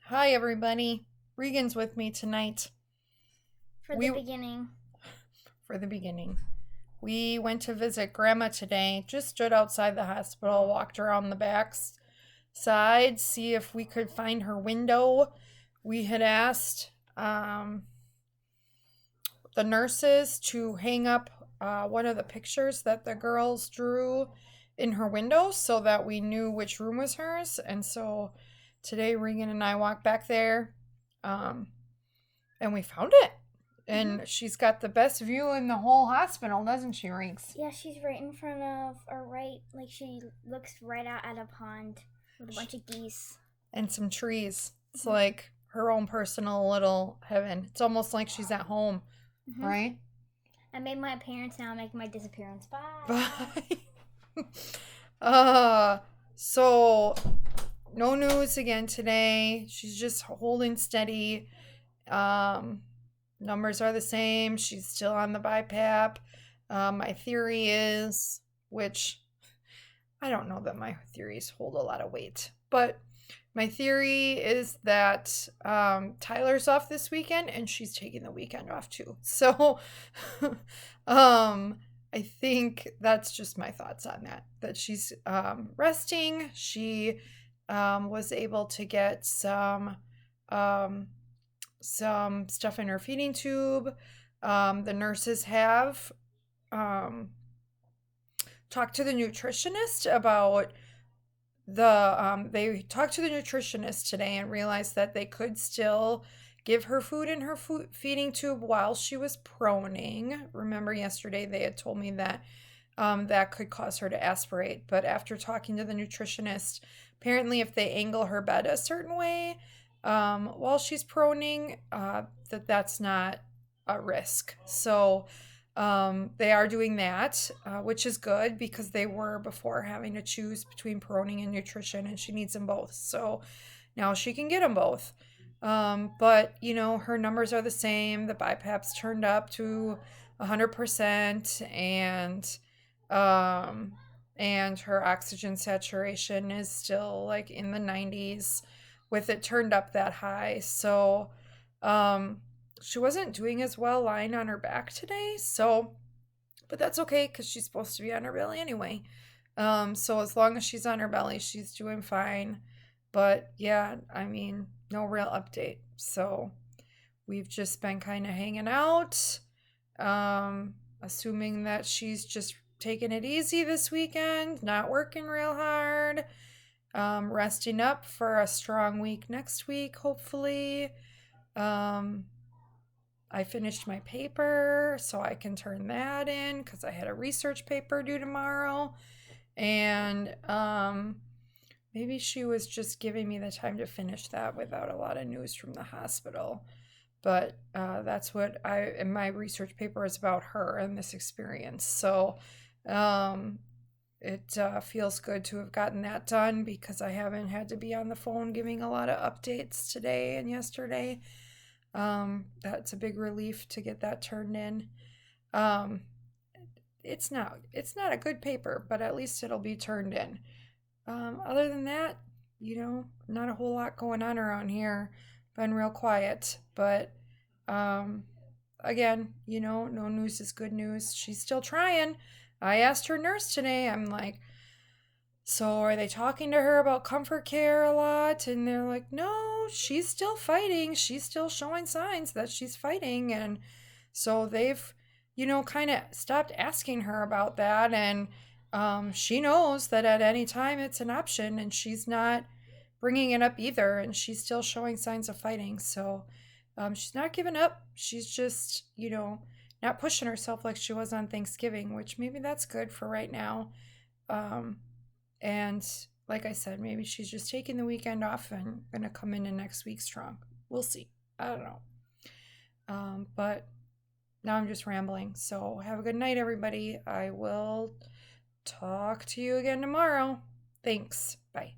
Hi, everybody. Regan's with me tonight. For the We, beginning. for the beginning, we went to visit Grandma today. Just stood outside the hospital, walked around the back side, see if we could find her window. We had asked the nurses to hang up one of the pictures that the girls drew in her window so that we knew which room was hers. And so today, Regan and I walked back there. Um, and we found it. hmm And she's got the best view in the whole hospital, doesn't she, Rinks? Yeah, she's right in front of, or right, like she looks right out at a pond with a bunch of geese. And some trees. It's hmm like her own personal little heaven. It's almost like she's at home, hmm right? I made my appearance now. I'm making my disappearance. Bye. Bye. uh, so no news again today. She's just holding steady. Um, Numbers are the same. She's still on the BiPAP. My theory is, which I don't know that my theories hold a lot of weight, but my theory is that Tyler's off this weekend and she's taking the weekend off too. So I think that's just my thoughts on that. That she's resting. She was able to get um, some stuff in her feeding tube. The nurses have um, talked to the nutritionist about they talked to the nutritionist today and realized that they could still give her food in her feeding tube while she was proning. Remember yesterday they had told me that that could cause her to aspirate, but after talking to the nutritionist, apparently if they angle her bed a certain way while she's proning, that's not a risk. So they are doing that, which is good because they were before having to choose between proning and nutrition, and she needs them both. So now she can get them both. But her numbers are the same. The BiPAP's turned up to 100%, um, and her oxygen saturation is still like in the 90s, with it turned up that high. So, um, she wasn't doing as well lying on her back today, so but that's okay because she's supposed to be on her belly anyway. So as long as she's on her belly, she's doing fine. But yeah, I mean, no real update. So we've just been kind of hanging out, assuming that she's just taking it easy this weekend, not working real hard, resting up for a strong week next week, hopefully. Um, I finished my paper so I can turn that in because I had a research paper due tomorrow. And maybe she was just giving me the time to finish that without a lot of news from the hospital. But that's what in my research paper is about her and this experience. So um, it feels good to have gotten that done because I haven't had to be on the phone giving a lot of updates today and yesterday. That's a big relief to get that turned in. Um, it's not a good paper, but at least it'll be turned in. Other than that, not a whole lot going on around here. Been real quiet, but um, again, no news is good news. She's still trying. I asked her nurse today. I'm like, so are they talking to her about comfort care a lot? And they're like, no, she's still fighting. She's still showing signs that she's fighting. And so they've, kind of stopped asking her about that. And she knows that at any time it's an option, and she's not bringing it up either. And she's still showing signs of fighting. So she's not giving up. She's just, not pushing herself like she was on Thanksgiving, which maybe that's good for right now. Um, and like I said, maybe she's just taking the weekend off and gonna come into next week strong. We'll see. I don't know. But now I'm just rambling. So have a good night, everybody. I will talk to you again tomorrow. Thanks. Bye.